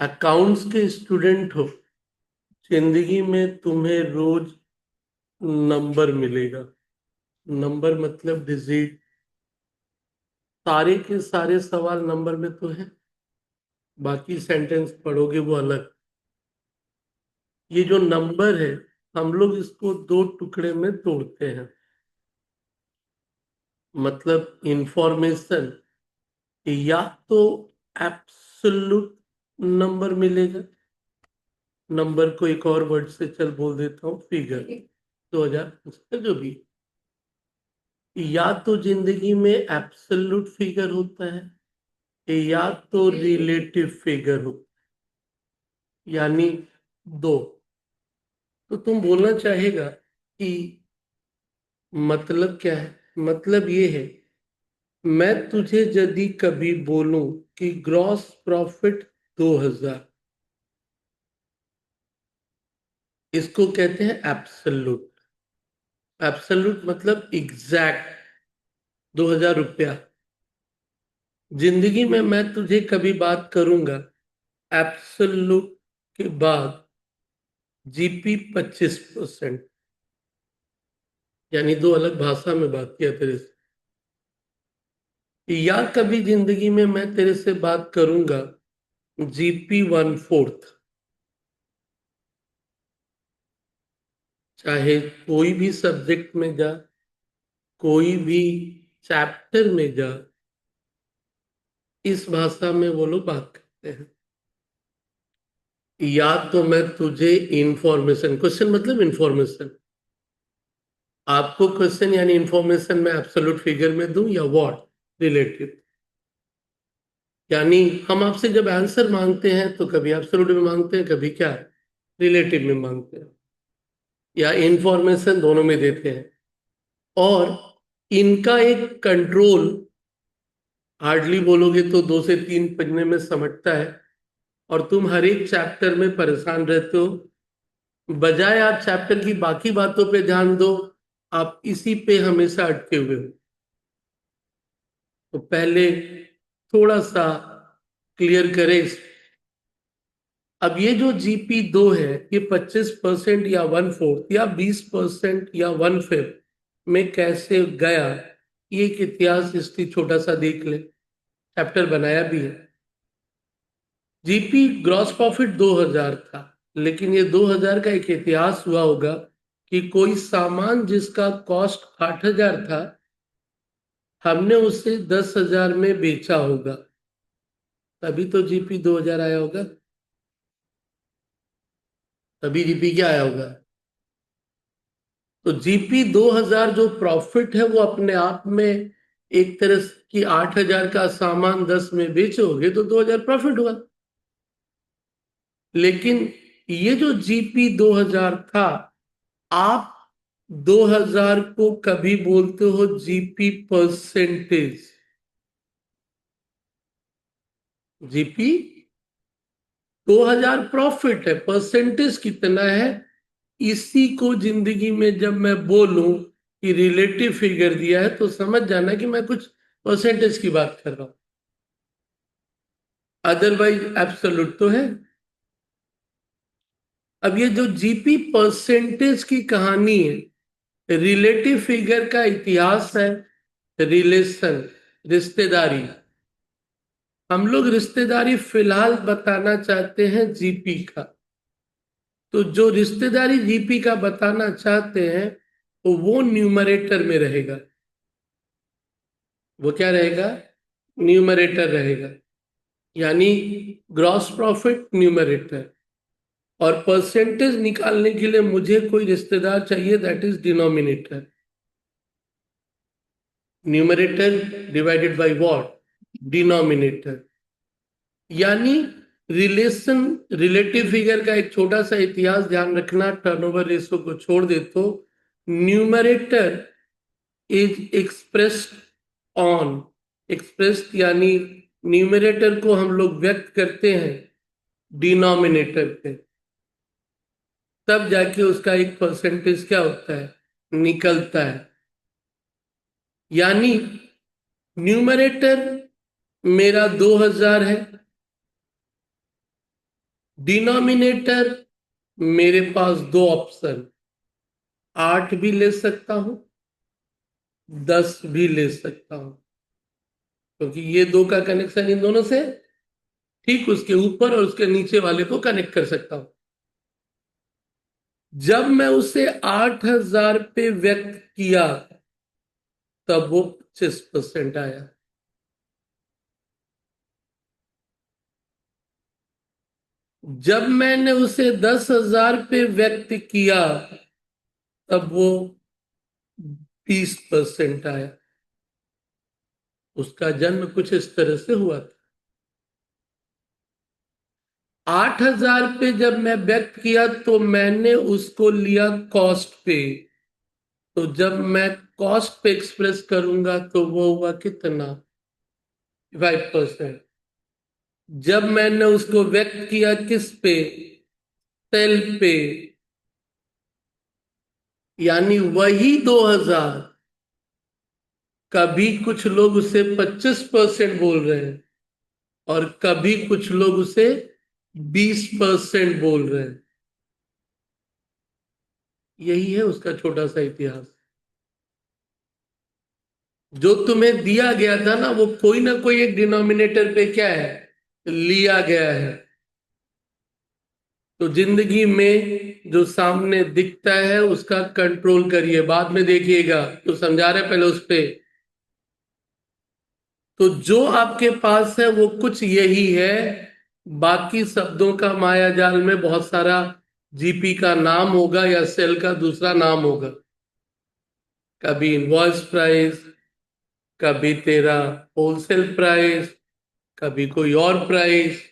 Accounts के student हो, जिंदगी में तुम्हें रोज नंबर मिलेगा। नंबर मतलब डिजिट। सारे के सारे सवाल नंबर में तो है, बाकी सेंटेंस पढ़ोगे वो अलग। ये जो नंबर है, हम लोग इसको दो टुकड़े में तोड़ते हैं। मतलब इंफॉर्मेशन, या तो एब्सोल्यूट नंबर मिलेगा। नंबर को एक और वर्ड से चल बोल देता हूँ, फिगर। 2000 जो भी, या तो जिंदगी में एब्सोल्यूट फिगर होता है, या तो रिलेटिव फिगर होता है, यानी दो। तो तुम बोलना चाहेगा कि मतलब क्या है? मतलब ये है, मैं तुझे यदि कभी बोलूं कि ग्रॉस प्रॉफिट 2000, इसको कहते हैं एब्सोल्यूट। एब्सोल्यूट मतलब एग्जैक्ट 2000 रुपया। जिंदगी में मैं तुझे कभी बात करूंगा एब्सोल्यूट के बाद जीपी 25%, यानी दो अलग भाषा में बात किया तेरे से। या कभी जिंदगी में मैं तेरे से बात करूंगा जीपी 1/4। चाहे कोई भी सब्जेक्ट में जा, कोई भी चैप्टर में जा, इस भाषा में वो लोग बात करते हैं। या तो मैं तुझे इंफॉर्मेशन, क्वेश्चन मतलब इंफॉर्मेशन, आपको क्वेश्चन यानी इंफॉर्मेशन मैं एब्सोल्यूट फिगर में दूं या व्हाट, रिलेटिव। यानी हम आपसे जब आंसर मांगते हैं तो कभी एब्सोल्यूट में मांगते हैं, कभी क्या, रिलेटिव में मांगते हैं, या इंफॉर्मेशन दोनों में देते हैं। और इनका एक कंट्रोल, हार्डली बोलोगे तो 2 से 3 पढ़ने में समझता है, और तुम हर एक चैप्टर में परेशान रहते हो। बजाय आप चैप्टर की बाकी बातों पे ध्यान दो, आप इसी पे हमेशा अटके हुए हो। तो पहले थोड़ा सा क्लियर करें। अब ये जो जीपी 2 है, ये 25% या 1/4 या 20% या 1/5 में कैसे गया, ये एक इतिहास हिस्ट्री छोटा सा देख ले, चैप्टर बनाया भी है। जीपी ग्रॉस प्रॉफिट 2000 था, लेकिन ये 2000 का एक इतिहास हुआ होगा कि कोई सामान जिसका कॉस्ट 8000 था, हमने उसे 10,000 में बेचा होगा, तभी तो जीपी 2000 आया होगा। तभी जीपी क्या आया होगा? तो जीपी 2000 जो प्रॉफिट है वो अपने आप में एक तरह की, 8000 का सामान 10 में बेचोगे तो 2000 प्रॉफिट हुआ। लेकिन ये जो जीपी 2000 था, आप 2000 को कभी बोलते हो जीपी परसेंटेज। जीपी 2000 प्रॉफिट है, परसेंटेज कितना है, इसी को जिंदगी में जब मैं बोलूं कि रिलेटिव फिगर दिया है तो समझ जाना कि मैं कुछ परसेंटेज की बात कर रहा हूं। अदरवाइज एब्सोल्यूट तो है। अब ये जो जीपी परसेंटेज की कहानी है, रिलेटिव फिगर का इतिहास है। रिलेशन, रिश्तेदारी। हम लोग रिश्तेदारी फिलहाल बताना चाहते हैं जीपी का। तो जो रिश्तेदारी जीपी का बताना चाहते हैं, तो वो न्यूमरेटर में रहेगा। वो क्या रहेगा? न्यूमरेटर रहेगा। यानी ग्रॉस प्रॉफिट न्यूमरेटर, और परसेंटेज निकालने के लिए मुझे कोई रिश्तेदार चाहिए, that is denominator. Numerator divided by what? Denominator. यानी रिलेशन, रिलेटिव फिगर का एक छोटा सा इतिहास ध्यान रखना, टर्नओवर रेशो को छोड़ दे तो numerator is expressed on, expressed यानी न्यूमरेटर को हम लोग व्यक्त करते हैं डिनोमिनेटर पे, तब जाके उसका एक परसेंटेज क्या होता है, निकलता है। यानी न्यूमरेटर मेरा 2000 है, डिनोमिनेटर मेरे पास दो ऑप्शन, 8 भी ले सकता हूं, 10 भी ले सकता हूं, क्योंकि ये दो का कनेक्शन इन दोनों से ठीक उसके ऊपर और उसके नीचे वाले को कनेक्ट कर सकता हूं। जब मैं उसे 8,000 पे व्यक्त किया तब वो 25% आया। जब मैंने उसे 10,000 पे व्यक्त किया तब वो 20% आया। उसका जन्म कुछ इस तरह से हुआ था। 8,000 पे जब मैं व्यक्त किया तो मैंने उसको लिया कॉस्ट पे। तो जब मैं कॉस्ट पे एक्सप्रेस करूंगा तो वो हुआ कितना, 5%। जब मैंने उसको व्यक्त किया किस पे, सेल पे, यानी वही 2,000। कभी कुछ लोग उसे 25% बोल रहे हैं और कभी कुछ लोग उसे 20% बोल रहे हैं। यही है उसका छोटा सा इतिहास। जो तुम्हें दिया गया था ना वो कोई ना कोई एक डिनोमिनेटर पे क्या है, लिया गया है। तो जिंदगी में जो सामने दिखता है उसका कंट्रोल करिए, बाद में देखिएगा। तो समझा रहे पहले उस पे। तो जो आपके पास है वो कुछ यही है। बाकी शब्दों का माया जाल में बहुत सारा जीपी का नाम होगा या सेल का दूसरा नाम होगा। कभी इनवॉइस प्राइस, कभी तेरा होलसेल प्राइस, कभी कोई और प्राइस।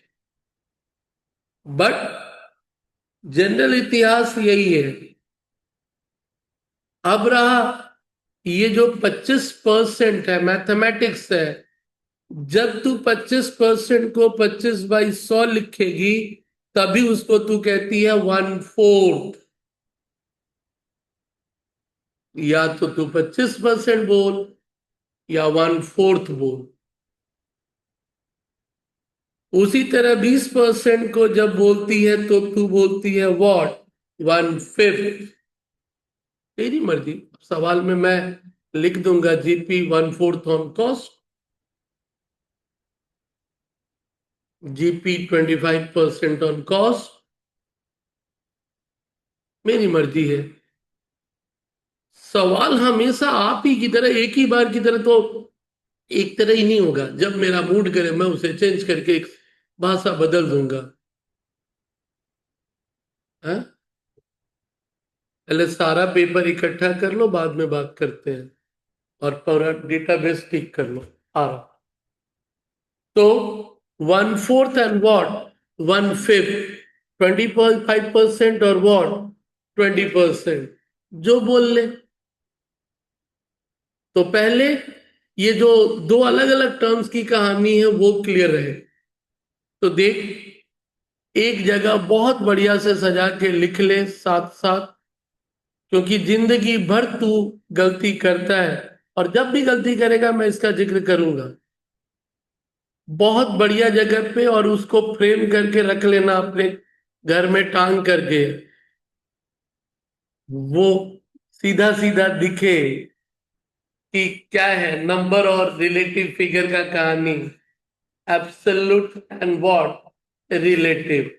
बट जनरल इतिहास यही है। अब रहा ये जो 25% है, मैथमेटिक्स है। जब तू 25% को 25/100 लिखेगी तभी उसको तू कहती है 1/4। या तो तू 25% बोल या 1/4 बोल। उसी तरह 20% को जब बोलती है तो तू बोलती है व्हाट, 1/5। तेरी मर्जी। सवाल में मैं लिख दूंगा GP 1/4 on cost, GP 25% on cost. मेरी मर्जी है। सवाल हमेशा आप ही की तरह एक ही बार की तरह तो एक तरह ही नहीं होगा। जब मेरा मूड करे मैं उसे चेंज करके एक भाषा बदल दूंगा। हाँ? पहले सारा पेपर इकट्ठा कर लो, बाद में बात करते हैं। और पूरा डेटाबेस ठीक कर लो। आ रहा। तो 1/4 एंड वॉट, 1/5, 25% और वॉट, 20%, जो बोल ले। तो पहले ये जो दो अलग अलग टर्म्स की कहानी है वो क्लियर है। तो देख, एक जगह बहुत बढ़िया से सजा के लिख ले साथ साथ, क्योंकि जिंदगी भर तू गलती करता है और जब भी गलती करेगा मैं इसका जिक्र करूंगा। बहुत बढ़िया जगह पे, और उसको फ्रेम करके रख लेना अपने घर में टांग करके, वो सीधा सीधा दिखे कि क्या है नंबर और रिलेटिव फिगर का कहानी, absolute and what, relative.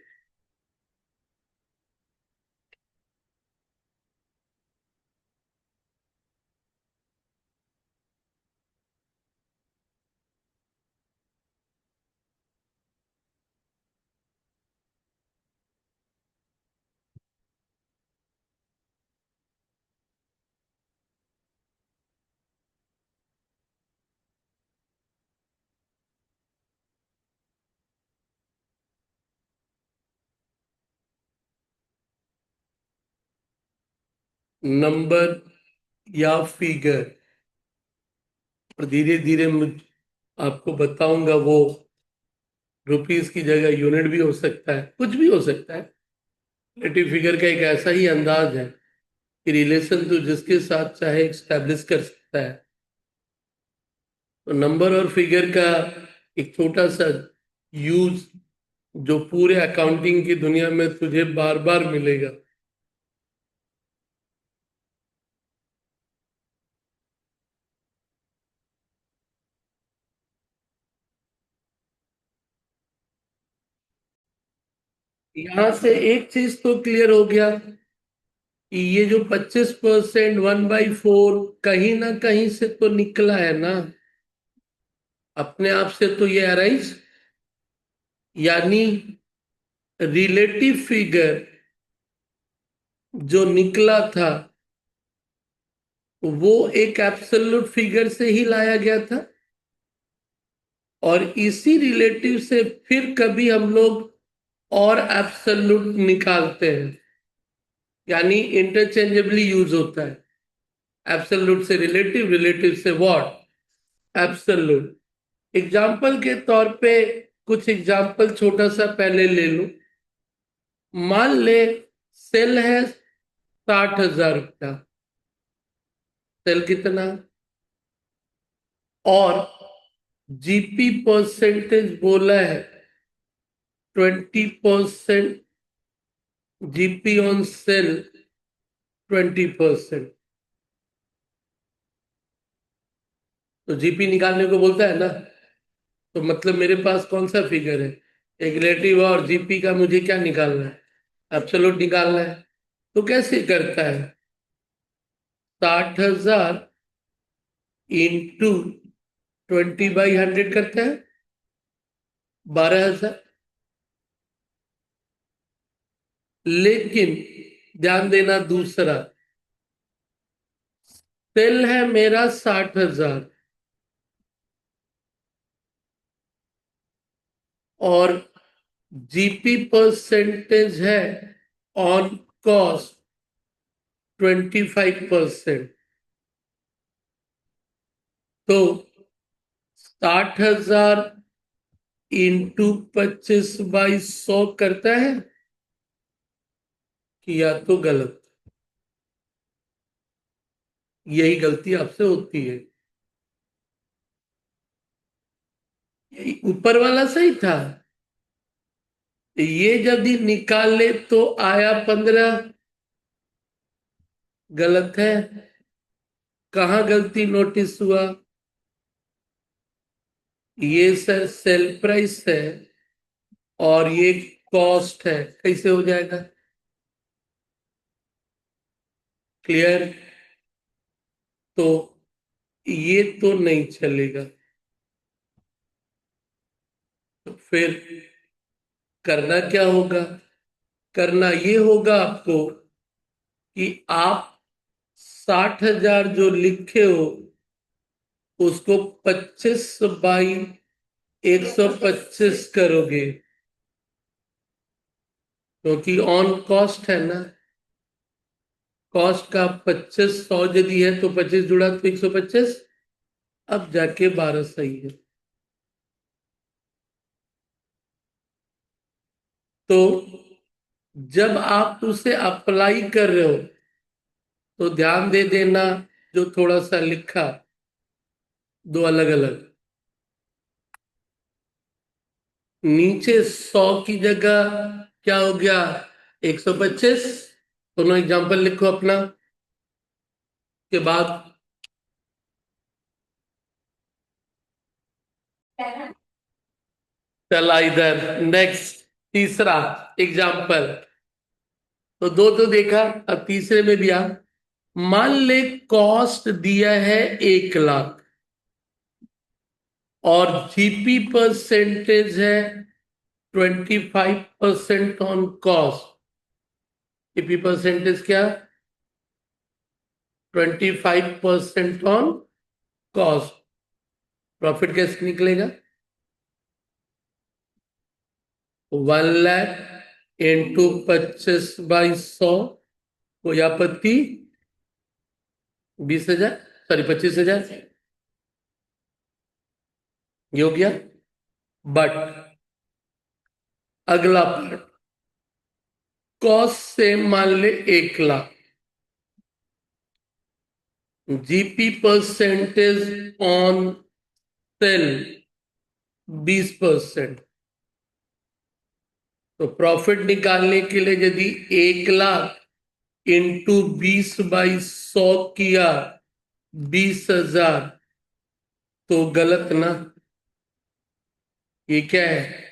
Number या फिगर, और धीरे धीरे आपको बताऊंगा वो रुपीस की जगह यूनिट भी हो सकता है, कुछ भी हो सकता है। रिलेटिव फिगर का एक ऐसा ही अंदाज है कि रिलेशन तो जिसके साथ चाहे एस्टेब्लिश कर सकता है। तो नंबर और फिगर का एक छोटा सा यूज जो पूरे अकाउंटिंग की दुनिया में तुझे बार बार मिलेगा। यहां से एक चीज तो क्लियर हो गया कि ये जो 25% 1/4 कहीं ना कहीं से तो निकला है ना, अपने आप से तो ये अराइज, यानी रिलेटिव फिगर जो निकला था वो एक एब्सोल्यूट फिगर से ही लाया गया था, और इसी रिलेटिव से फिर कभी हम लोग और एब्सोल्यूट निकालते हैं, यानी इंटरचेंजेबली यूज होता है। एब्सोल्यूट से रिलेटिव, रिलेटिव से व्हाट, एब्सोल्यूट। एग्जाम्पल के तौर पे कुछ एग्जाम्पल छोटा सा पहले ले लो। मान ले सेल है 60,000 रुपया, सेल कितना, और जीपी परसेंटेज बोला है 20%, जीपी ऑन सेल 20%। तो जीपी निकालने को बोलता है ना, तो मतलब मेरे पास कौन सा फिगर है, एक रिलेटिव और जीपी का मुझे क्या निकालना है, एब्सोल्यूट निकालना है। तो कैसे करता है, 60,000 इंटू 20/100 करता है 12,000। लेकिन ध्यान देना दूसरा, सेल है मेरा 60,000 और जीपी परसेंटेज है ऑन कॉस्ट 25%। तो 60,000 इंटू 25/100 करता है, कि या तो गलत, यही गलती आपसे होती है। यही ऊपर वाला सही था, ये यदि निकाले तो आया 15, गलत है। कहाँ गलती नोटिस हुआ, ये सर सेल प्राइस है और ये कॉस्ट है, कैसे हो जाएगा, क्लियर। तो ये तो नहीं चलेगा। तो फिर करना क्या होगा, करना ये होगा आपको कि आप 60,000 जो लिखे हो उसको 25/125 करोगे, क्योंकि ऑन कॉस्ट है ना, कॉस्ट का 2500 यदि है तो 25 जुड़ा तो 125, अब जाके 12 सही है। तो जब आप उसे अप्लाई कर रहे हो तो ध्यान दे देना, जो थोड़ा सा लिखा, दो अलग अलग, नीचे 100 की जगह क्या हो गया, 125। दोनों एग्जांपल लिखो अपना, के बाद चला इधर नेक्स्ट, तीसरा एग्जांपल। तो दो तो देखा, अब तीसरे में भी आ, मान ले कॉस्ट दिया है 1 लाख और जीपी परसेंटेज है 25% ऑन कॉस्ट। जीपी परसेंटेज क्या, 25% ऑन कॉस्ट। प्रॉफिट कैसे निकलेगा, 1 लाख इंटू 25/100, कोई आपत्ति, 20,000, सॉरी 25,000, ये हो गया। बट अगला पार्ट, कॉस्ट से मान ले 1 lakh, GP percentage on sale 20%, तो प्रॉफिट निकालने के लिए यदि 1 लाख इंटू 20/100 किया 20,000, तो गलत ना? ये क्या है?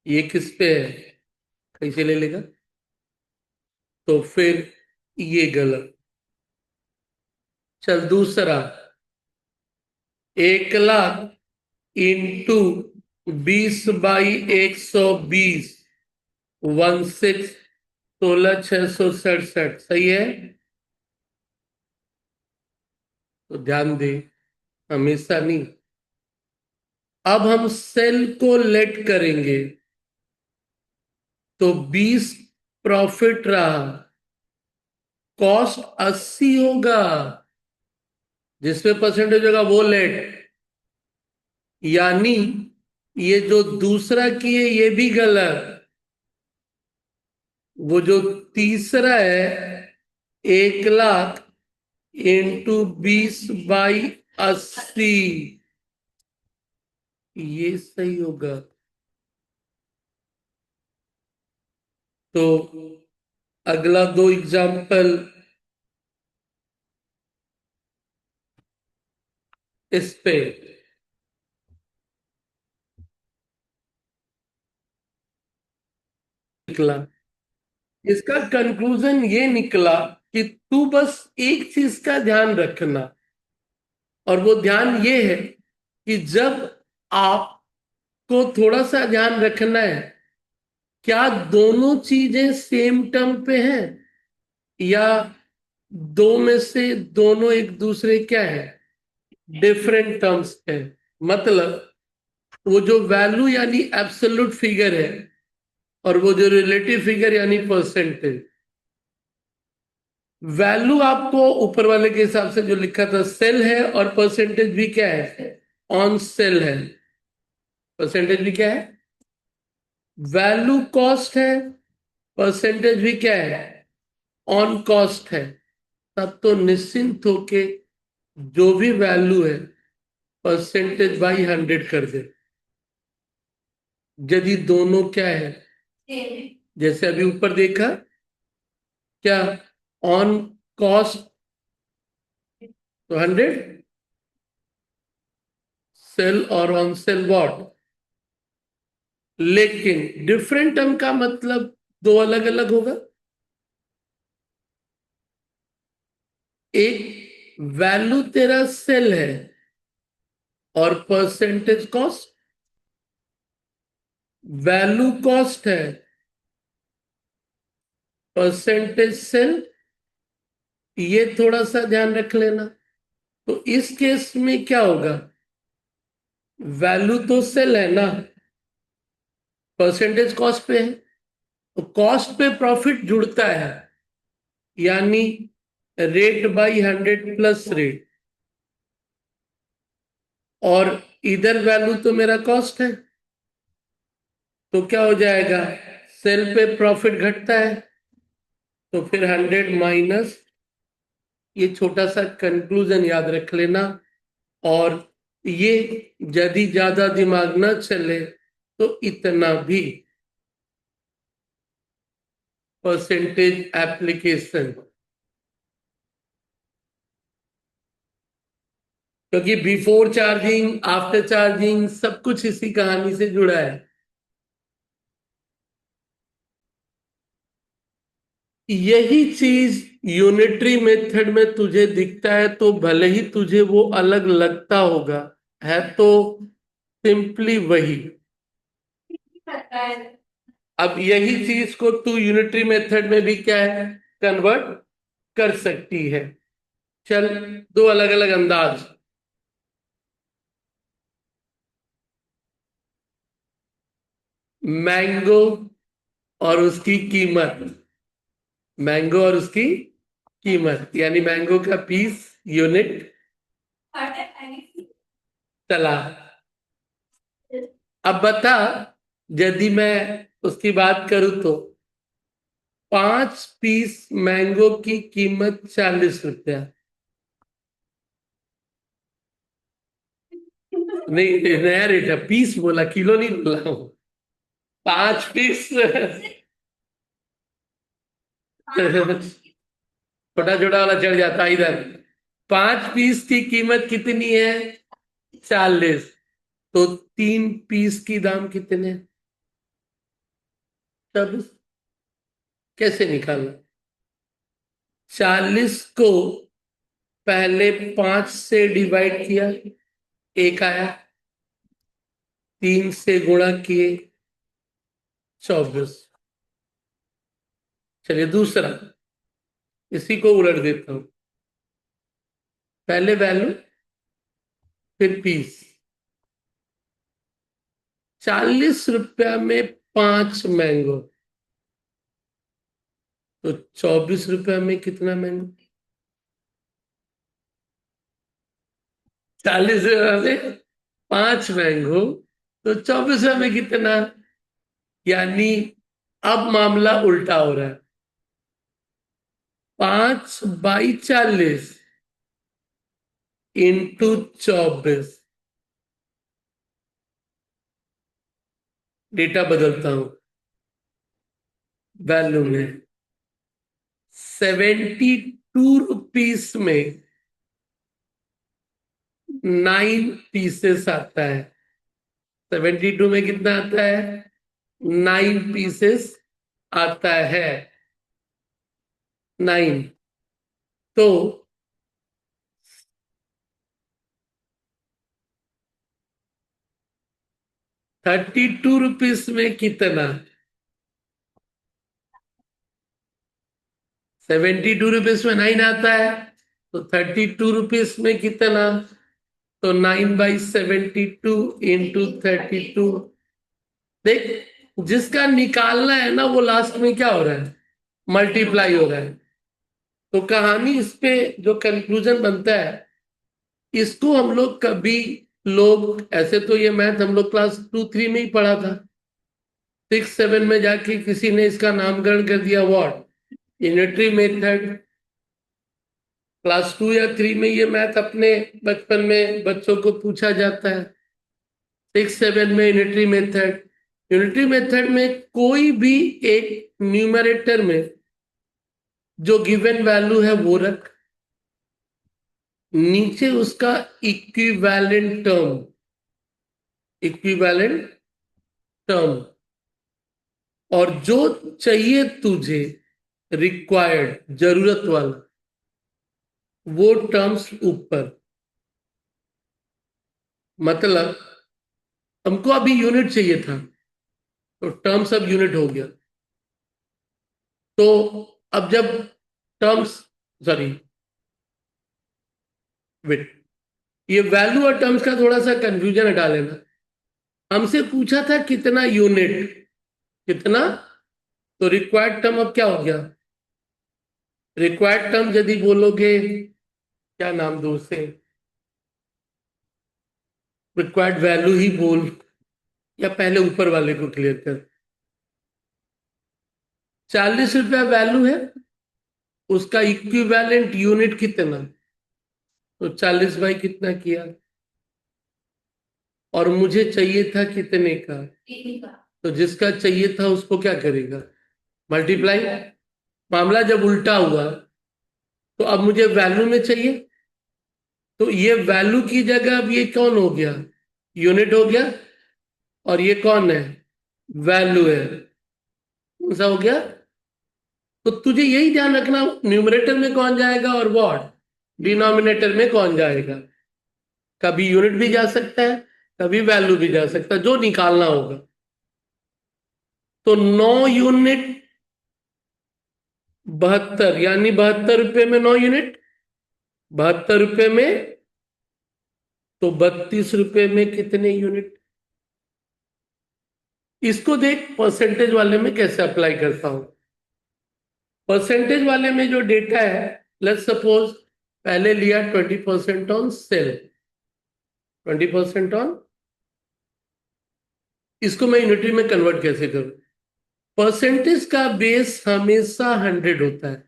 ये किस पे है? कैसे ले लेगा? तो फिर ये गलत। चल दूसरा, 1 लाख इंटू 20/120, 16, 16,667, सही है? तो ध्यान दे, हमेशा नहीं। अब हम सेल को लेट करेंगे, तो 20 प्रॉफिट रहा, कॉस्ट 80 होगा, जिसमें परसेंटेज होगा वो लेट। यानी ये जो दूसरा किए ये भी गलत। वो जो तीसरा है, 1 लाख इंटू 20/80, ये सही होगा। तो अगला 2 एग्जाम्पल इस पे। निकला, इसका कंक्लूजन ये निकला कि तू बस एक चीज का ध्यान रखना, और वो ध्यान ये है कि जब आपको थोड़ा सा ध्यान रखना है, क्या दोनों चीजें सेम टर्म पे हैं, या दो में से दोनों एक दूसरे क्या है, डिफरेंट टर्म्स है। मतलब वो जो वैल्यू यानी एब्सोल्यूट फिगर है, और वो जो रिलेटिव फिगर यानी परसेंटेज। वैल्यू आपको ऊपर वाले के हिसाब से जो लिखा था सेल है, और परसेंटेज भी क्या है, ऑन सेल है। परसेंटेज भी क्या है, वैल्यू कॉस्ट है, परसेंटेज भी क्या है, ऑन कॉस्ट है। तब तो निश्चिंत होके जो भी वैल्यू है परसेंटेज बाई 100 कर दे, यदि दोनों क्या है, जैसे अभी ऊपर देखा, क्या ऑन कॉस्ट तो 100, सेल और ऑन सेल वॉट। लेकिन डिफरेंट टर्म का मतलब दो अलग अलग होगा। एक वैल्यू तेरा सेल है, और परसेंटेज कॉस्ट वैल्यू कॉस्ट है, परसेंटेज सेल। ये थोड़ा सा ध्यान रख लेना। तो इस केस में क्या होगा, वैल्यू तो सेल है ना, परसेंटेज कॉस्ट पे है, तो कॉस्ट पे प्रॉफिट जुड़ता है, यानी रेट बाई 100 प्लस रेट। और इधर वैल्यू तो मेरा कॉस्ट है, तो क्या हो जाएगा, सेल पे प्रॉफिट घटता है, तो फिर 100 माइनस। ये छोटा सा कंक्लूजन याद रख लेना। और ये यदि ज्यादा दिमाग ना चले तो इतना भी परसेंटेज एप्लीकेशन, क्योंकि बिफोर चार्जिंग आफ्टर चार्जिंग सब कुछ इसी कहानी से जुड़ा है। यही चीज यूनिटरी मेथड में तुझे दिखता है, तो भले ही तुझे वो अलग लगता होगा, है तो सिंपली वही। अब यही चीज को तू यूनिटरी मेथड में भी क्या है, कन्वर्ट कर सकती है। चल, दो अलग अलग अंदाज। मैंगो और उसकी कीमत, मैंगो और उसकी कीमत यानी मैंगो का पीस यूनिट चला। अब बता, यदि मैं उसकी बात करूं तो 5 पीस मैंगो की कीमत 40 रुपया। नहीं, नया रेट है, पीस बोला, किलो नहीं बोला हूं। 5 पीस छोटा छोटा वाला चढ़ जाता है इधर। 5 पीस की कीमत कितनी है? 40। तो 3 पीस की दाम कितने? 24। कैसे निकालना? 40 को पहले 5 से डिवाइड किया, 1 आया। 3 से गुणा किए, 24। चलिए दूसरा, इसी को उलट देता हूं। पहले वैल्यू, फिर पीस। 40 रुपया में 5 मैंगो, तो 24 रुपया में कितना मैंगो? 40 रुपया में 5 मैंगो, तो 24 रुपया में कितना? यानी अब मामला उल्टा हो रहा है। 5/40 इंटू 24। डेटा बदलता हूं, वैल्यू में 72 रुपीस में 9 पीसेस आता है। 72 में कितना आता है? 9 पीसेस आता है। 9। तो 32 रुपीस में कितना? 72 रुपीस में 9 आता है, तो 32 रुपीस में कितना? तो 9/72 इंटू 32। देख, जिसका निकालना है ना, वो लास्ट में क्या हो रहा है? मल्टीप्लाई हो रहा है। तो कहानी इस पे जो कंक्लूजन बनता है, इसको हम लोग कभी, लोग ऐसे तो ये मैथ हम लोग क्लास 2-3 में ही पढ़ा था। 6-7 में जाके किसी ने इसका नामकरण कर दिया, व्हाट? Unitary method. क्लास 2 या 3 में ये मैथ अपने बचपन में बच्चों को पूछा जाता है। 6-7 में यूनिटरी मेथड। यूनिटरी मेथड में कोई भी एक न्यूमरेटर में जो गिवन वैल्यू है वो रख, नीचे उसका इक्विवेलेंट टर्म, इक्विवेलेंट टर्म, और जो चाहिए तुझे, रिक्वायर्ड, जरूरत वाला, वो टर्म्स ऊपर। मतलब हमको अभी यूनिट चाहिए था, तो टर्म्स अब यूनिट हो गया। तो अब जब टर्म्स, सॉरी वेट, ये वैल्यू और टर्म्स का थोड़ा सा कंफ्यूजन हटा लेना। हमसे पूछा था कितना यूनिट, कितना, तो रिक्वायर्ड टर्म अब क्या हो गया? रिक्वायर्ड टर्म यदि बोलोगे, क्या नाम दो उसे, रिक्वायर्ड वैल्यू ही बोल, या पहले ऊपर वाले को क्लियर कर। 40 रुपया वैल्यू है, उसका इक्विवेलेंट यूनिट कितना? तो 40 बाई कितना किया, और मुझे चाहिए था कितने का? तो जिसका चाहिए था उसको क्या करेगा? मल्टीप्लाई। मामला जब उल्टा हुआ, तो अब मुझे वैल्यू में चाहिए, तो ये वैल्यू की जगह अब ये कौन हो गया? यूनिट हो गया। और ये कौन है? वैल्यू है। कौन सा हो गया? तो तुझे यही ध्यान रखना, न्यूमरेटर में कौन जाएगा और व्हाट, डिनोमिनेटर में कौन जाएगा। कभी यूनिट भी जा सकता है, कभी वैल्यू भी जा सकता है, जो निकालना होगा। तो 9 यूनिट 72, यानी 72 रुपये में 9 यूनिट। 72 रुपये में, तो 32 रुपये में कितने यूनिट? इसको देख परसेंटेज वाले में कैसे अप्लाई करता हूं। परसेंटेज वाले में जो डेटा है, लेट्स सपोज पहले लिया 20% ऑन सेल, 20% ऑन, इसको मैं यूनिटरी में कन्वर्ट कैसे करूं? परसेंटेज का बेस हमेशा 100 होता है,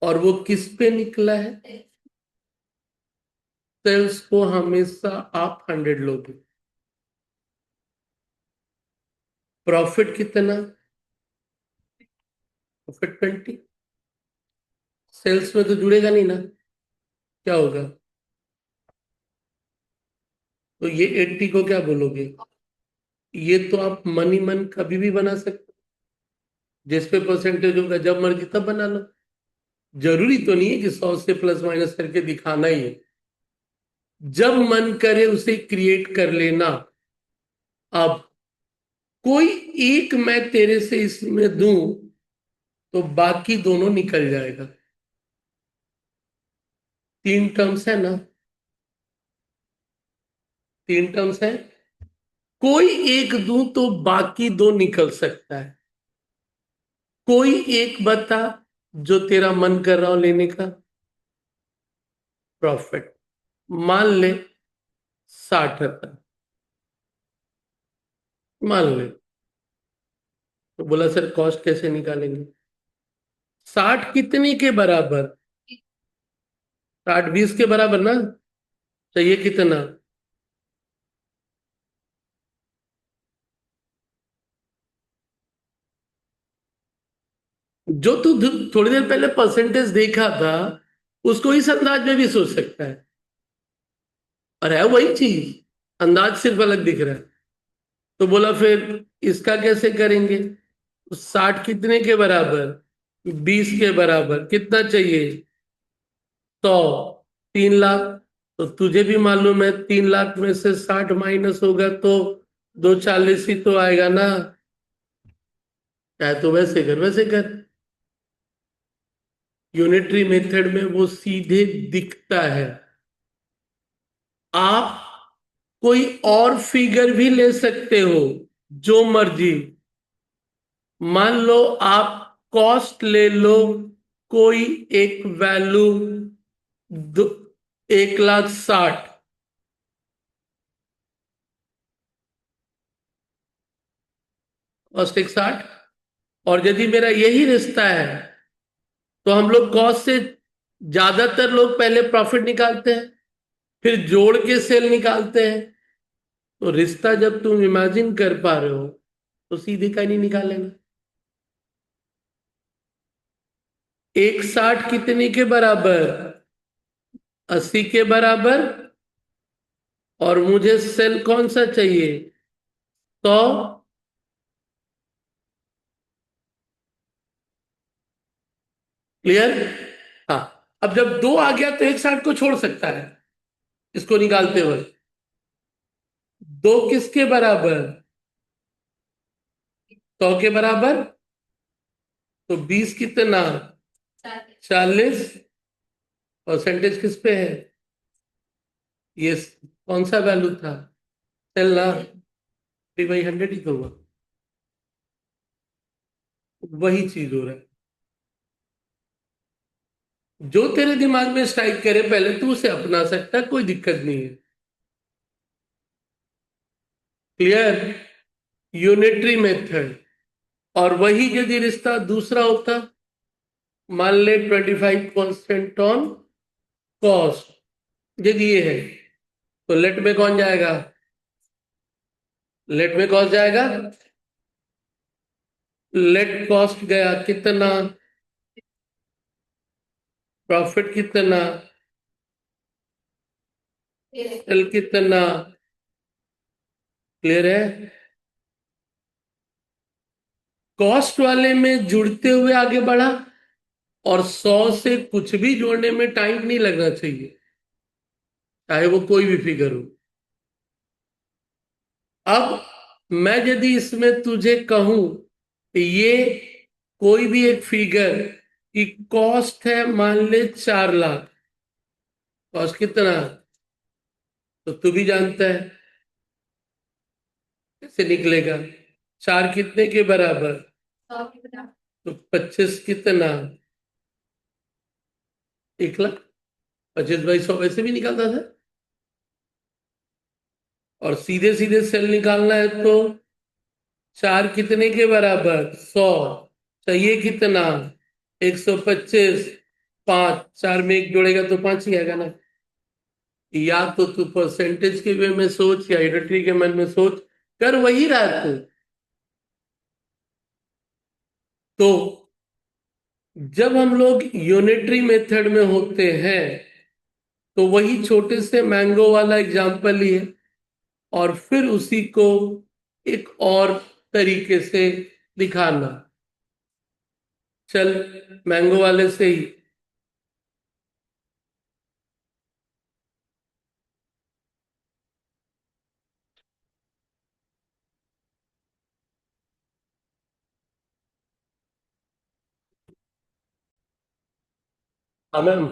और वो किस पे निकला है? सेल्स को हमेशा आप 100 लोगे। प्रॉफिट कितना? प्रॉफिट 20। सेल्स में तो जुड़ेगा नहीं ना, क्या होगा? तो ये 80 को क्या बोलोगे? ये तो आप मनी मन कभी भी बना सकते हो, जिस पे परसेंटेज होगा जब मर्जी तब बना लो। जरूरी तो नहीं है कि 100 से प्लस माइनस करके दिखाना ही है। जब मन करे उसे क्रिएट कर लेना। अब कोई एक मैं तेरे से इसमें दूं तो बाकी दोनों निकल जाएगा। 3 टर्म्स है ना? 3 टर्म्स है। कोई एक दूं तो बाकी दो निकल सकता है। कोई एक बता जो तेरा मन कर रहा हो लेने का। प्रॉफिट मान ले 60,000, मान ले। तो बोला सर कॉस्ट कैसे निकालेंगे? 60 कितने के बराबर? 60 20 के बराबर ना? चाहिए कितना? जो तू थोड़ी देर पहले परसेंटेज देखा था उसको इस अंदाज में भी सोच सकता है, और है वही चीज, अंदाज सिर्फ अलग दिख रहा है। तो बोला फिर इसका कैसे करेंगे? 60 कितने के बराबर? 20 के बराबर। कितना चाहिए? 100। 3 लाख। तो तुझे भी मालूम है 3 लाख में से 60 माइनस होगा तो 240 ही तो आएगा ना। चाहे तो वैसे कर, वैसे कर। यूनिटरी मेथड में वो सीधे दिखता है। आप कोई और फिगर भी ले सकते हो, जो मर्जी। मान लो आप कॉस्ट ले लो, कोई एक वैल्यू 1,60,000। कॉस्ट 1,60। और यदि मेरा यही रिश्ता है तो हम लोग कॉस्ट से ज्यादातर लोग पहले प्रॉफिट निकालते हैं, फिर जोड़ के सेल निकालते हैं। तो रिश्ता जब तुम इमेजिन कर पा रहे हो तो सीधे का नहीं निकालेंगे। 1,60 कितने के बराबर? 80 के बराबर। और मुझे सेल कौन सा चाहिए? 100। क्लियर? हाँ। अब जब दो आ गया तो 1,60 को छोड़ सकता है इसको निकालते हुए। दो किसके बराबर? 100 के बराबर। तो 20 कितना? 40। परसेंटेज किस पे है? ये कौन सा वैल्यू था? सेल ना? 3/100 ही तो हुआ। वही चीज हो रहा है। जो तेरे दिमाग में स्ट्राइक करे पहले तू उसे अपना सकता है, कोई दिक्कत नहीं है। क्लियर? Unitary method. और वही यदि रिश्ता दूसरा होता, मान ले 25% ऑन कॉस्ट, यदि ये है तो लेट में कौन जाएगा? लेट में कॉस्ट जाएगा। लेट कॉस्ट गया कितना? प्रॉफिट कितना? सेल कितना? क्लियर है? कॉस्ट वाले में जुड़ते हुए आगे बढ़ा, और 100 से कुछ भी जोड़ने में टाइम नहीं लगना चाहिए, चाहे वो कोई भी फिगर हो। अब मैं यदि इसमें तुझे कहूं कि ये कोई भी एक फिगर की कॉस्ट है, मान ले 4 लाख। कॉस्ट कितना? तो तू भी जानता है कैसे निकलेगा। 4 कितने के बराबर? तो 25 कितना? 1 लाख। 25/100 वैसे भी निकलता था। और सीधे सीधे सेल निकालना है तो 4 कितने के बराबर? 100। चाहिए कितना? 125। 5, 4 में एक जोड़ेगा तो 5 ही आएगा ना। या तो तू परसेंटेज के वे में सोच या यूनिटरी के मन में सोच, कर वही रहा तू। तो जब हम लोग यूनिटरी मेथड में होते हैं तो वही छोटे से मैंगो वाला एग्जाम्पल ही है, और फिर उसी को एक और तरीके से दिखाना। चल, मैंगो वाले से ही। हाँ मैम।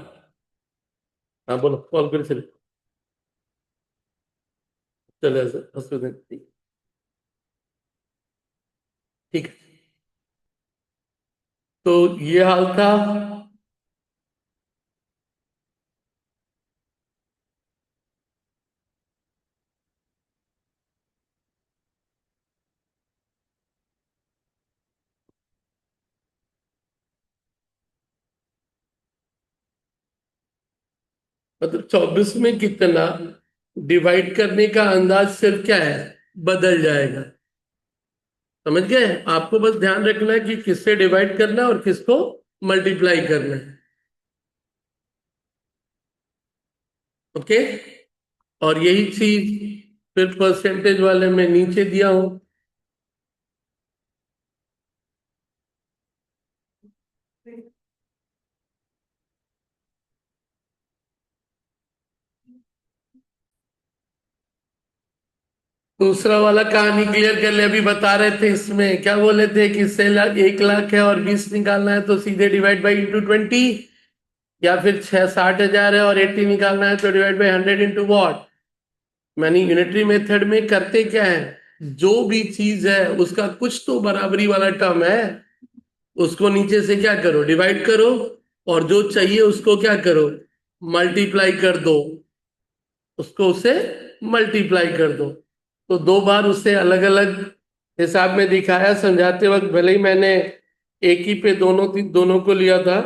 हाँ बोलो, कॉल कर चले। चले असुविधा नहीं। ठीक है। तो ये हाल था। मतलब 24 में कितना डिवाइड करने का अंदाज सिर्फ क्या है, बदल जाएगा। समझ गए? आपको बस ध्यान रखना है कि किससे डिवाइड करना है और किसको मल्टीप्लाई करना है। ओके। और यही चीज फिर परसेंटेज वाले में नीचे दिया हूं। दूसरा वाला कहानी क्लियर कर ले। अभी बता रहे थे, इसमें क्या बोले थे कि से 1 लाख है और 20 निकालना है तो सीधे डिवाइड बाई इंटू 20, या फिर 60,000 है और 80 निकालना है तो डिवाइड बाई 100 इंटू वॉट। मैंने यूनिटरी मेथड में करते क्या है, जो भी चीज है उसका कुछ तो बराबरी वाला टर्म है, उसको नीचे से क्या करो, डिवाइड करो, और जो चाहिए उसको क्या करो, मल्टीप्लाई कर दो। उसको उसे मल्टीप्लाई कर दो। तो 2 बार उसे अलग अलग हिसाब में दिखाया समझाते वक्त, भले ही मैंने एक ही पे दोनों दोनों को लिया था।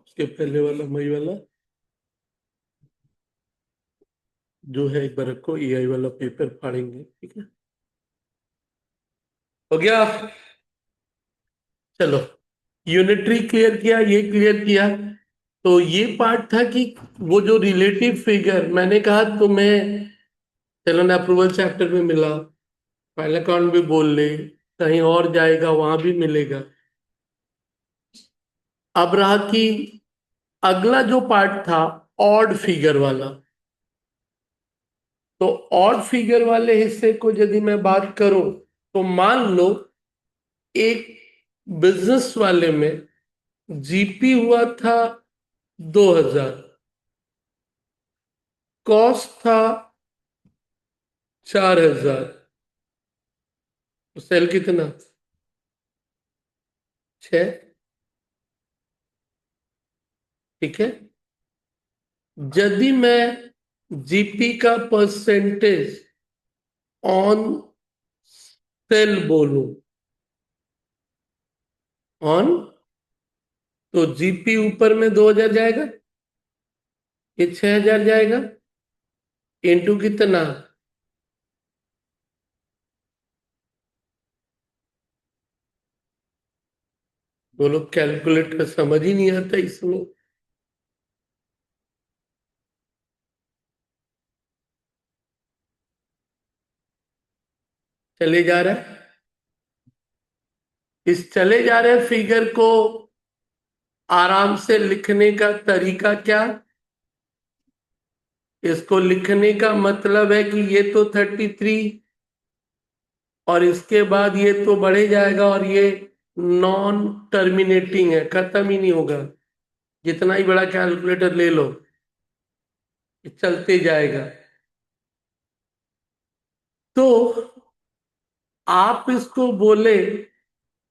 उसके पहले वाला मई वाला जो है, एक बार रखो, EI वाला पेपर फाड़ेंगे, ठीक है। हो गया। चलो, यूनिटरी क्लियर किया, ये क्लियर किया। तो ये पार्ट था कि वो जो रिलेटिव फिगर मैंने कहा तुम्हें चलन अप्रूवल चैप्टर में मिला, फाइल अकाउंट भी बोल ले, कहीं और जाएगा वहां भी मिलेगा। अब रहा कि अगला जो पार्ट था ऑड फिगर वाला। तो ऑड फिगर वाले हिस्से को यदि मैं बात करूं तो मान लो एक बिजनेस वाले में जीपी हुआ था 2,000, कॉस्ट था 4,000, तो सेल कितना, 6। ठीक है। यदि मैं जीपी का परसेंटेज ऑन सेल बोलूं, ऑन, तो जीपी ऊपर में 2,000 जाएगा, ये 6,000 जाएगा, इंटू कितना, वो लोग कैलकुलेट कर समझ ही नहीं आता इसमें। चले जा रहा है। इस चले जा रहे फिगर को आराम से लिखने का तरीका क्या? इसको लिखने का मतलब है कि ये तो 33 और इसके बाद ये तो बढ़े जाएगा और ये नॉन टर्मिनेटिंग है, खत्म ही नहीं होगा। जितना ही बड़ा कैलकुलेटर ले लो ये चलते जाएगा। तो आप इसको बोले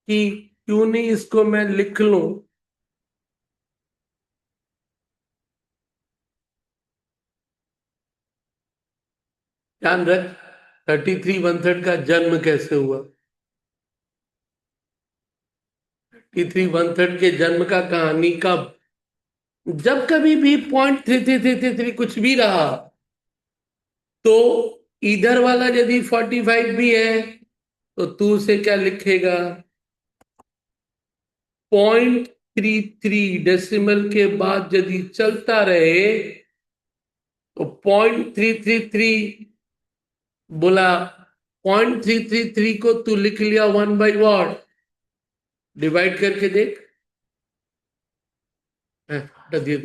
कि क्यों नहीं इसको मैं लिख लूं, ध्यान रख 33 1/3 का जन्म कैसे हुआ। 33 1/3 के जन्म का कहानी कब? जब कभी भी 0.3333 कुछ भी रहा तो इधर वाला यदि 45 भी है तो तू उसे क्या लिखेगा? 0.33 के बाद यदि चलता रहे तो 0.333 बोला, 0.333 को तू लिख लिया 1/व्हाट, डिवाइड करके देख। हटा दिए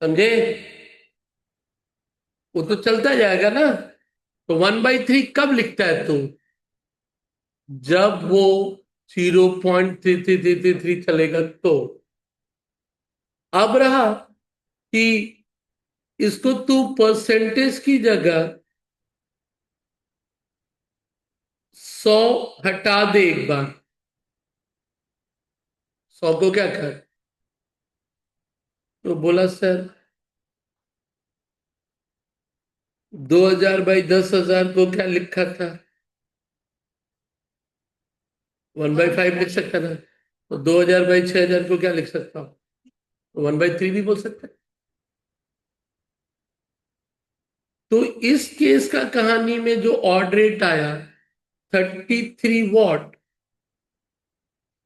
समझे? वो तो चलता जाएगा ना। तो 1/3 कब लिखता है तू? जब वो 0.3333 चलेगा तो। अब रहा कि इसको तू परसेंटेज की जगह 100 हटा दे एक बार। 100 को क्या कर, तो बोला सर 2000/10,000 को क्या लिखा था? 1/5 लिख सकता था। तो 2000/6000 को क्या लिख सकता हूँ? तो 1/3 भी बोल सकता है। तो इस केस का कहानी में जो ऑड रेट आया 33 व्हाट,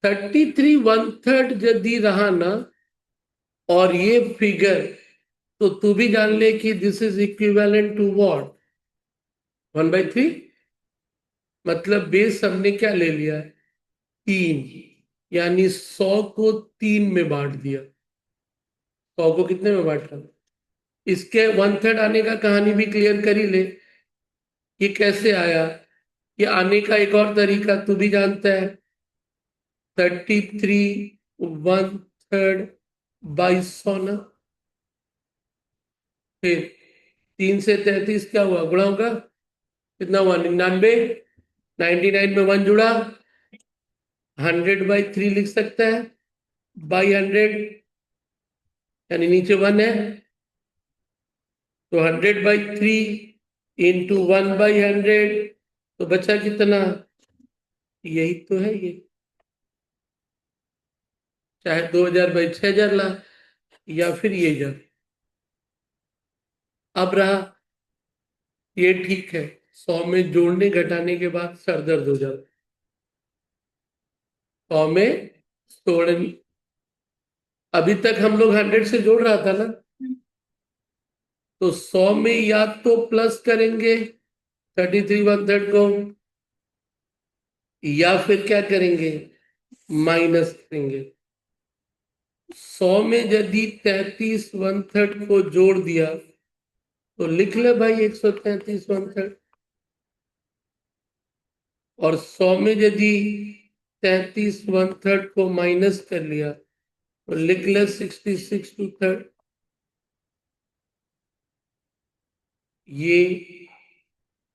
33 1/3 यदि रहा ना और ये फिगर, तो तू भी जान ले कि this is equivalent to what? 1/3। मतलब बेस हमने क्या ले लिया? 3। यानी 100 को 3 में बांट दिया। 100 को कितने में बांटा? इसके 1/3 आने का कहानी भी क्लियर कर ही ले। ये कैसे आया? ये आने का एक और तरीका तू भी जानता है। 33 1/3 ना। फिर 3 से 33 क्या हुआ, गुणा होगा, कितना हुआ? 99। 99 में 1 जुड़ा, 100/3 लिख सकता है, बाई 100, यानी नीचे 1 है तो 100/3 इंटू 1/100, तो बचा कितना? यही तो है ये। चाहे 2000/6000 ला या फिर ये जा। अब रहा ये ठीक है, 100 में जोड़ने घटाने के बाद सर दर्द हो जाता। 100 में जोड़ने, अभी तक हम लोग 100 से जोड़ रहा था ना, तो 100 में या तो प्लस करेंगे 33 1/3 को, या फिर क्या करेंगे, माइनस करेंगे। 100 में यदि 33 1/3 को जोड़ दिया तो लिख ले भाई 133 1/3। और 100 में यदि 33 1/3 को माइनस कर लिया तो लिख ले 66 2/3। ये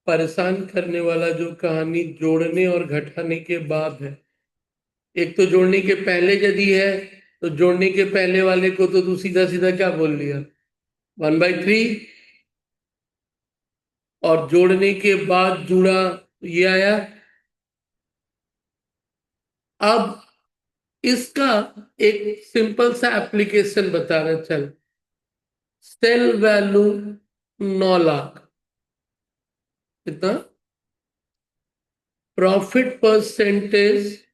परेशान करने वाला जो कहानी जोड़ने और घटाने के बाद है। एक तो जोड़ने के पहले यदि है तो जोड़ने के पहले वाले को तो तू सीधा सीधा क्या बोल लिया, 1/3। और जोड़ने के बाद जुड़ा तो ये आया। अब इसका एक सिंपल सा एप्लीकेशन बता रहे, चल। सेल वैल्यू 9 लाख, कितना? Profit percentage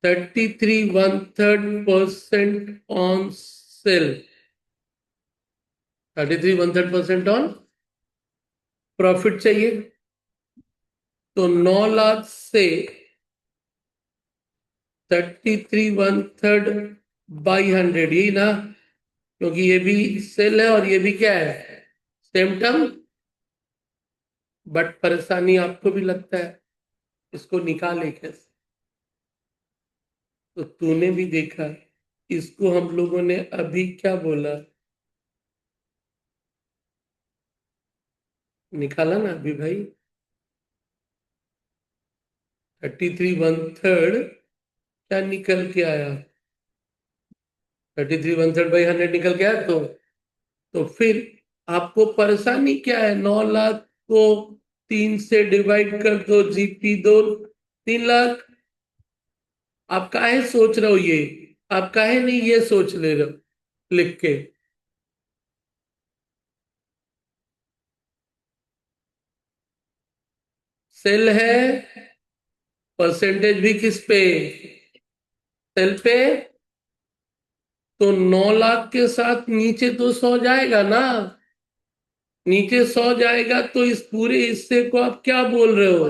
33 1/3% on cell, 33 1/3% on profit चाहिए। तो 9 लाख से 33 1/3 यही ना, क्योंकि ये भी सेल है और ये भी क्या है, सेम टर्म। बट परेशानी आपको भी लगता है, इसको निकाले कैसे? तो तूने भी देखा, इसको हम लोगों ने अभी क्या बोला, निकाला ना अभी भाई। 33 1/3 क्या निकल के आया, 33 1/3/100 निकल के आया। तो फिर आपको परेशानी क्या है, 9 लाख को 3 से डिवाइड कर दो, जीपी दो 3 लाख। आप काहे सोच रहे हो ये, आप काहे नहीं ये सोच ले रहे हो लिख के? सेल है, परसेंटेज भी किस पे, सेल पे। तो 9 लाख के साथ नीचे तो 100 जाएगा ना, नीचे 100 जाएगा, तो इस पूरे हिस्से को आप क्या बोल रहे हो,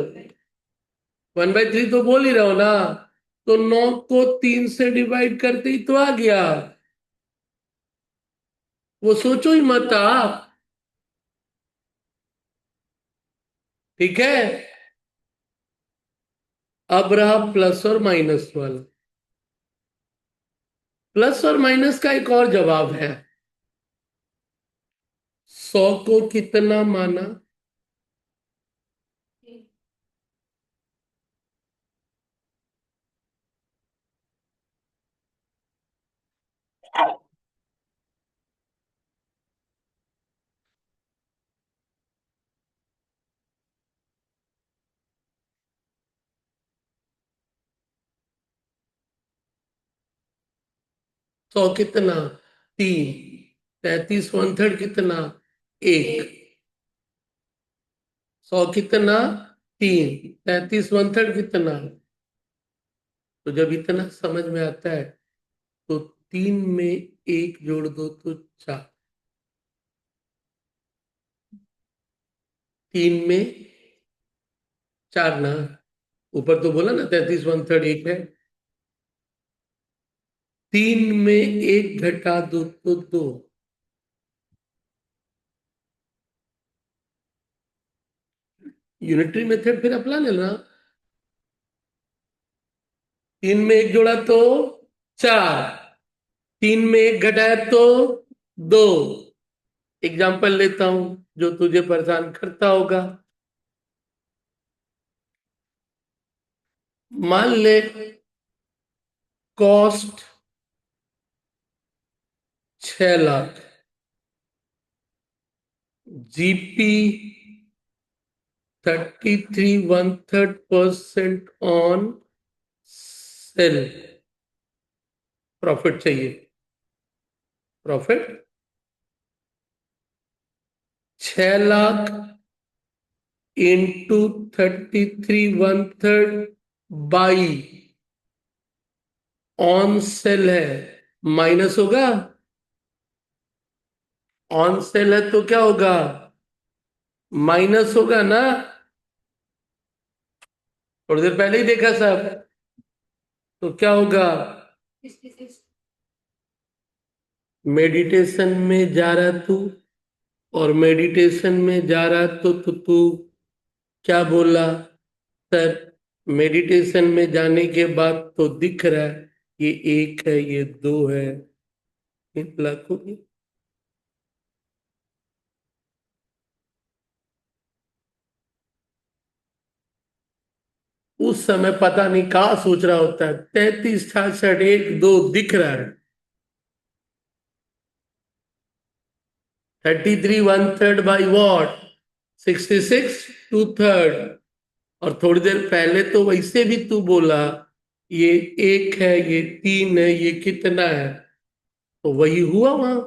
1/3 तो बोल ही रहे हो ना। तो 9 को 3 से डिवाइड करते ही तो आ गया, वो सोचो ही मत आप। ठीक है, अब रहा प्लस और माइनस वाला। प्लस और माइनस का एक और जवाब है। 100 को कितना माना, 100 कितना, 3। 33 1/3 कितना, 1। 100 कितना, 3। 33 1/3 कितना। तो जब इतना समझ में आता है, तो 3 में 1 जोड़ दो तो 4। 3 में 4 ना, ऊपर तो बोला ना 33 1/3 1 है। 3 में 1 घटा दो तो 2। यूनिटरी मेथड फिर अपना लेना। 3 में 1 जोड़ा तो 4, 3 में 1 घटाया तो 2। एग्जाम्पल लेता हूं जो तुझे परेशान करता होगा। मान ले cost 6 lakh, GP 33 1/3% on sale. Profit चाहिए, profit 6 lakh into 33 1/3 by on sale है, माइनस होगा। ऑन सेल है तो क्या होगा, माइनस होगा ना। थोड़ी देर पहले ही देखा सब, तो क्या होगा, मेडिटेशन में जा रहा तू, और मेडिटेशन में जा रहा तो तू क्या बोला, सर मेडिटेशन में जाने के बाद तो दिख रहा है ये 1 है ये 2 है, 3 लाख हो गया। उस समय पता नहीं कहाँ सोच रहा होता है, 33 66 1 2 दिख रहा है, 33 1/3 बाई वॉट, 66 2/3। और थोड़ी देर पहले तो वैसे भी तू बोला ये 1 है ये 3 है ये कितना है, तो वही हुआ वहां,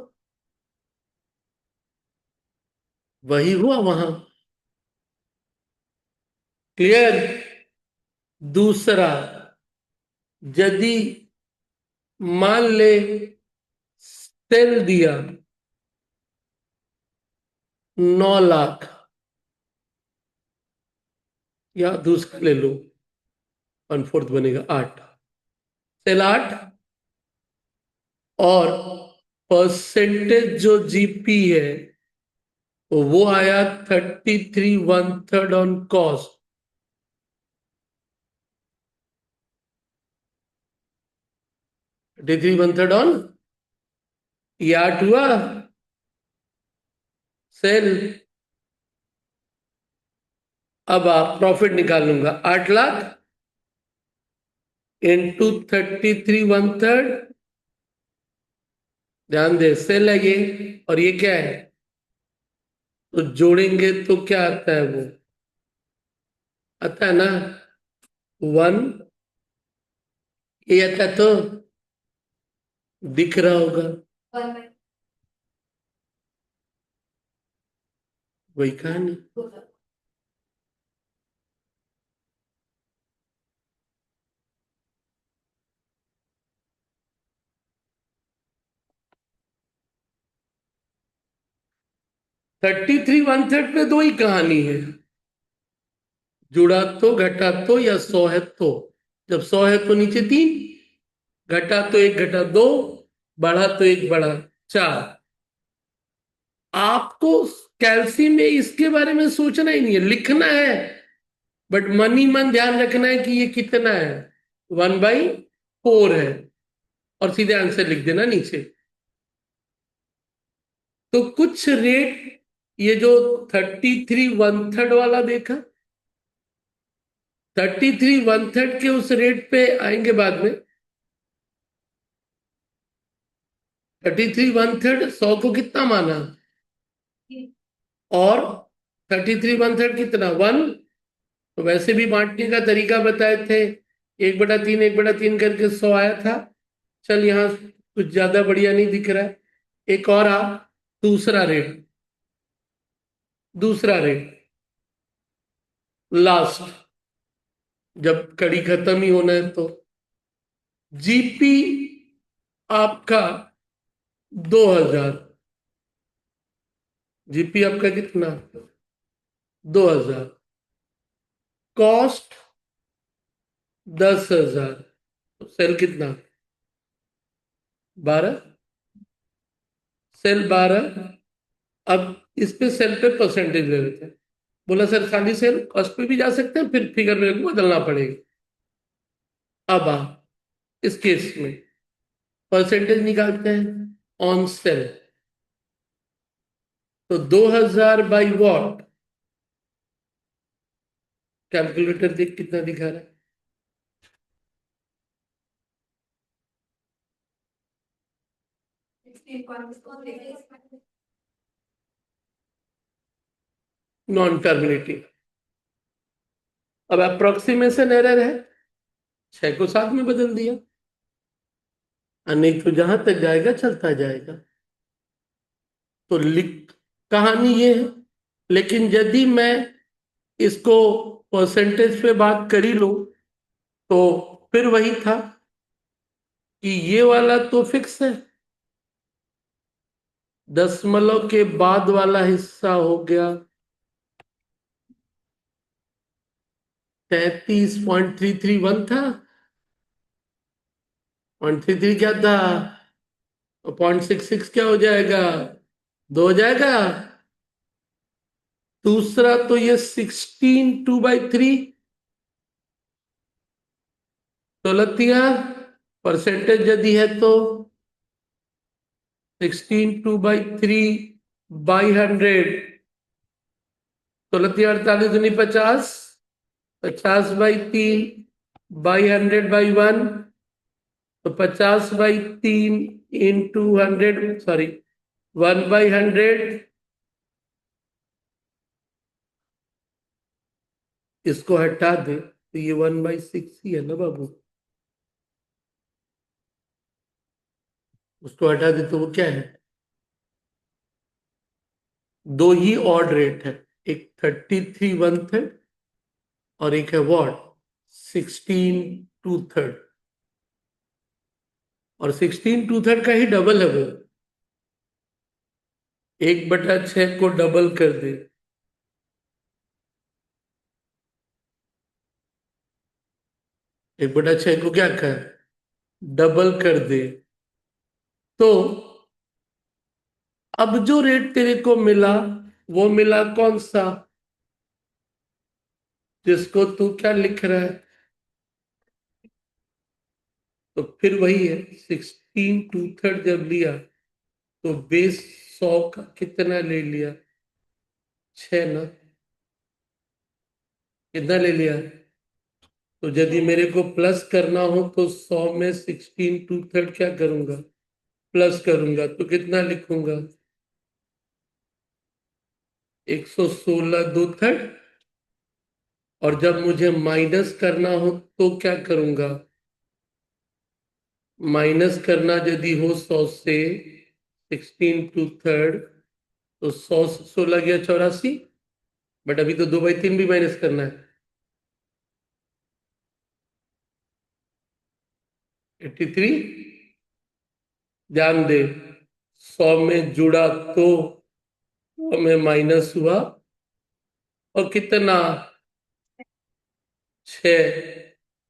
वही हुआ वहां। क्लियर। दूसरा, यदि मान ले सेल दिया 9 लाख, या दूसरा ले लो, 1/4 बनेगा 8, सेल 8, और परसेंटेज जो जीपी है वो आया 33 1/3 ऑन कॉस्ट, 33 1/3 ऑन, ये 8 हुआ सेल। अब आप प्रॉफिट निकाल लूंगा, 8 लाख इंटू 33 1/3, ध्यान दे सेल है ये, और ये क्या है, तो जोड़ेंगे तो क्या आता है, वो आता है ना 1, ये आता है तो दिख रहा होगा, वही कहानी। थर्टी थ्री वन थर्ड पे दो ही कहानी है, जुड़ा तो घटा तो या 100 है तो, जब 100 है तो नीचे 3, घटा तो 1 घटा 2, बढ़ा तो 1 बढ़ा 4। आपको कैल्सी में इसके बारे में सोचना ही नहीं है, लिखना है, बट मन ही मन ध्यान रखना है कि ये कितना है, 1/4 है, और सीधे आंसर लिख देना नीचे। तो कुछ रेट, ये जो 33 1/3 वाला देखा, 33 1/3 के उस रेट पे आएंगे बाद में। 33 1/3 100 को कितना माना, और 33 1/3 कितना 1, तो वैसे भी बांटने का तरीका बताए थे, 1/3 1/3 करके 100 आया था। चल यहाँ कुछ ज्यादा बढ़िया नहीं दिख रहा है, एक और आ, दूसरा रेट, दूसरा रेट लास्ट, जब कड़ी खत्म ही होना है तो जीपी आपका 2000, जीपी आपका कितना 2000, कॉस्ट 10,000, तो सेल कितना 12, सेल 12। अब इस पे सेल पे परसेंटेज ले लेते हैं, बोला सर खाली सेल कॉस्ट पे भी जा सकते हैं, फिर फिगर मेरे को बदलना पड़ेगा। अब आ, इस केस में परसेंटेज निकालते हैं ऑन सेल, तो 2000 बाई वॉट, कैलकुलेटर देख कितना दिखा रहा है, नॉन टर्मिनेटिंग। अब अप्रोक्सीमेशन एरर है, 6 को 7 में बदल दिया, और नहीं तो जहां तक जाएगा चलता जाएगा। तो लिख, कहानी ये है, लेकिन यदि मैं इसको परसेंटेज पे बात कर ही लूं, तो फिर वही था कि ये वाला तो फिक्स है, दशमलव के बाद वाला हिस्सा हो गया 33.331 था, 0.33 क्या था, 0.66 क्या हो जाएगा, 2 हो जाएगा। दूसरा तो ये 16 2/3, तो लतिया परसेंटेज यदि है तो 16 2/3/100, तो लतिया 48 50, 50/3/100/1, तो 50/3 इंटू 100, सॉरी 1/100, इसको हटा दे तो ये 1/6 ही है ना बाबू, उसको हटा दे तो वो क्या है, दो ही ऑड रेट है, एक 33 1/3 और एक है वॉट 16 2/3, और 16 2/3 का ही डबल है वो, 1/6 को डबल कर दे 1/6 को क्या कर, डबल कर दे। तो अब जो रेट तेरे को मिला वो मिला कौन सा, जिसको तू क्या लिख रहा है? तो फिर वही है, 16 2/3 जब लिया तो बेस 100 का कितना ले लिया, 6 ना, कितना ले लिया? तो यदि मेरे को प्लस करना हो तो 100 में 16 2/3 क्या करूंगा, प्लस करूंगा, तो कितना लिखूंगा, 116 2/3। और जब मुझे माइनस करना हो तो क्या करूंगा, माइनस करना यदि हो 100 से 16 2/3, तो 100 से 16 गया 84, बट अभी तो 2/3 भी माइनस करना है, 83। ध्यान दे, 100 में जुड़ा तो 100 में माइनस हुआ, और कितना, 6।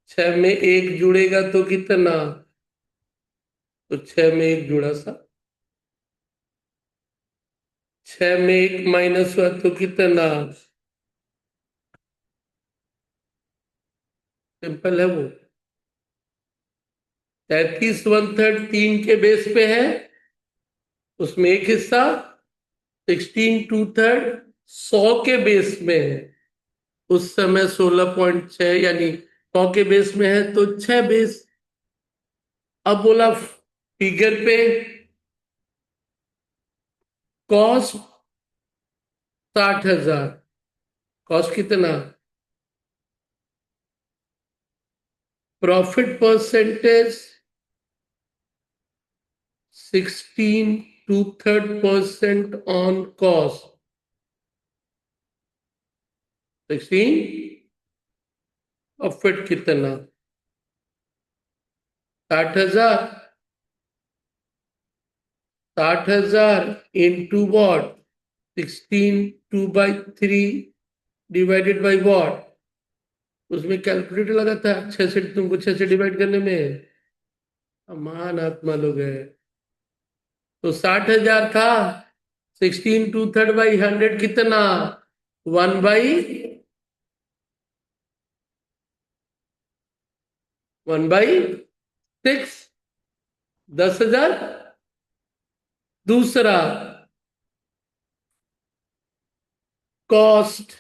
6 में एक जुड़ेगा तो कितना, तो 6 में एक जुड़ा सा, 6 में एक माइनस हुआ तो कितना, सिंपल है वो। 33 1/3 3 के बेस पे है, उसमें एक हिस्सा, 16 2/3 100 के बेस में है, उस समय 16.6 यानी 100 के बेस में है तो 6 बेस। अब बोला फिगर पे कॉस्ट 60,000, कॉस्ट कितना, profit percentage 16 2/3% on cost, 16, profit कितना, 60,000, 60,000 into what, 16 2/3 divided by what, उसमें कैलकुलेटर लगा था, 6 से, तुमको 6 से डिवाइड करने में अमान आत्मा लोग है। तो 60,000 था, 16 2/3/100 कितना, 1/6, 10,000। दूसरा, cost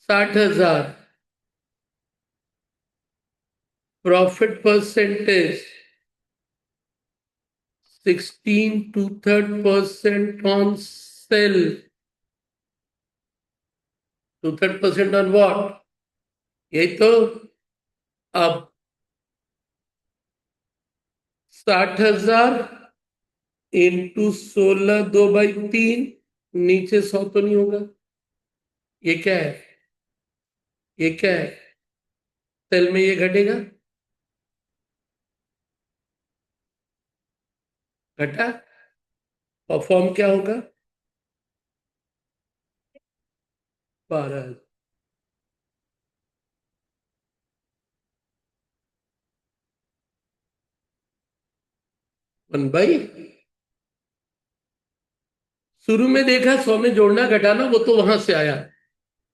60,000, profit percentage 16 2/3% on sale, 2/3% on what, यही तो। अब 60,000 इंटू 16 2/3, नीचे 100 तो नहीं होगा, ये क्या है, ये क्या है, सेल में ये घटेगा, घटा, और फॉर्म क्या होगा, 12। 1/, शुरू में देखा 100 में जोड़ना घटाना, वो तो वहां से आया।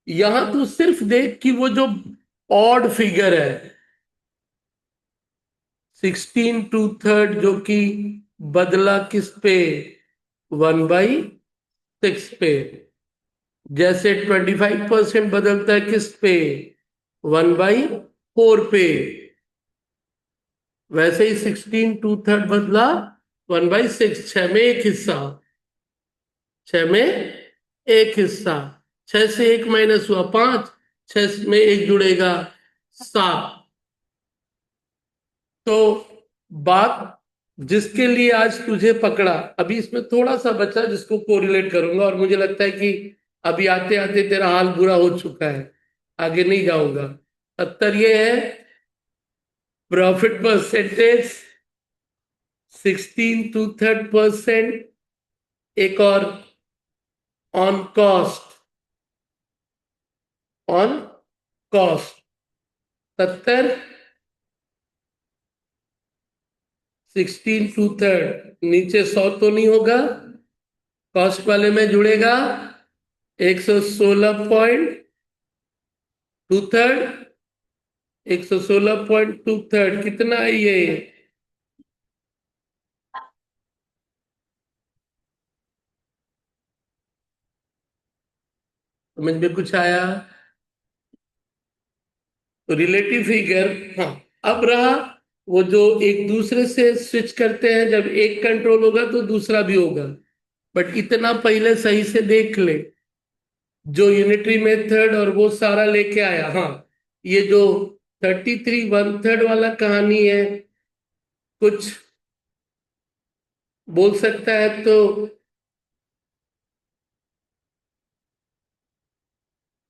यहां तू सिर्फ देख कि वो जो ऑड फिगर है 16 2/3 जो कि बदला किस पे, 1/6 पे। जैसे 25% बदलता है किस पे, 1/4 पे, वैसे ही 16 2/3 बदला 1/6, 6 में एक हिस्सा, 6 में एक हिस्सा, 6 से एक माइनस हुआ 5, 6 में एक जुड़ेगा 7। तो बात जिसके लिए आज तुझे पकड़ा, अभी इसमें थोड़ा सा बचा जिसको कोरिलेट करूंगा, और मुझे लगता है कि अभी आते आते तेरा हाल बुरा हो चुका है, आगे नहीं जाऊंगा। 70 ये है, प्रॉफिट परसेंटेज 16 2/3%, एक और ऑन कॉस्ट, ऑन कॉस्ट 70, 16 2/3 नीचे 100 तो नहीं होगा, कॉस्ट वाले में जुड़ेगा 116.2/3, 116.2/3 कितना है ये? समझ में कुछ आया? तो रिलेटिव फिगर, हाँ। अब रहा वो जो एक दूसरे से स्विच करते हैं, जब एक कंट्रोल होगा तो दूसरा भी होगा, बट इतना पहले सही से देख ले, जो यूनिटरी मेथड और वो सारा लेके आया। हाँ, ये जो 33 1/3 वाला कहानी है, कुछ बोल सकता है तो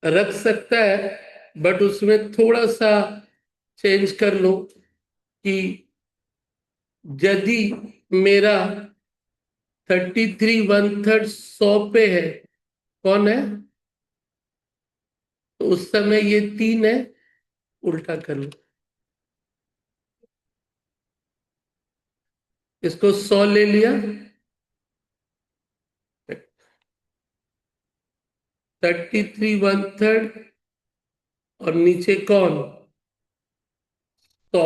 रख सकता है, बट उसमें थोड़ा सा चेंज कर लो कि यदि मेरा 33 1/3 100 पे है, कौन है, तो उस समय ये 3 है, उल्टा कर लो, इसको 100 ले लिया, 33 1/3 और नीचे कौन, 100।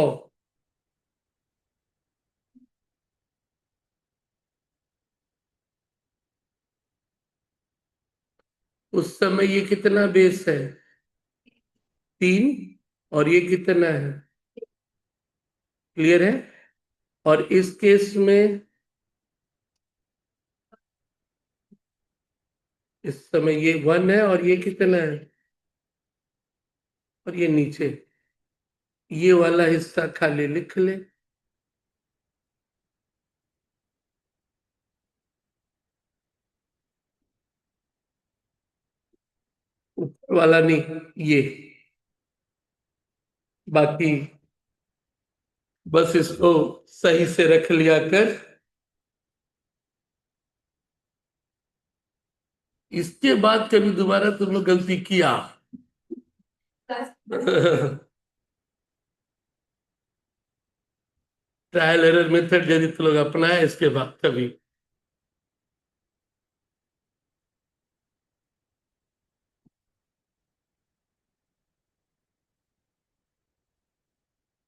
उस समय ये कितना बेस है, 3, और ये कितना है, क्लियर है? और इस केस में इस समय ये 1 है और ये कितना है, और ये नीचे, ये वाला हिस्सा खाली लिख ले। ऊपर वाला नहीं, ये बाकी बस इसको सही से रख लिया कर। इसके बाद कभी दोबारा तुम लोग गलती किया ट्रायल एरर मेथड यदि तुम लोग अपनाए इसके बाद कभी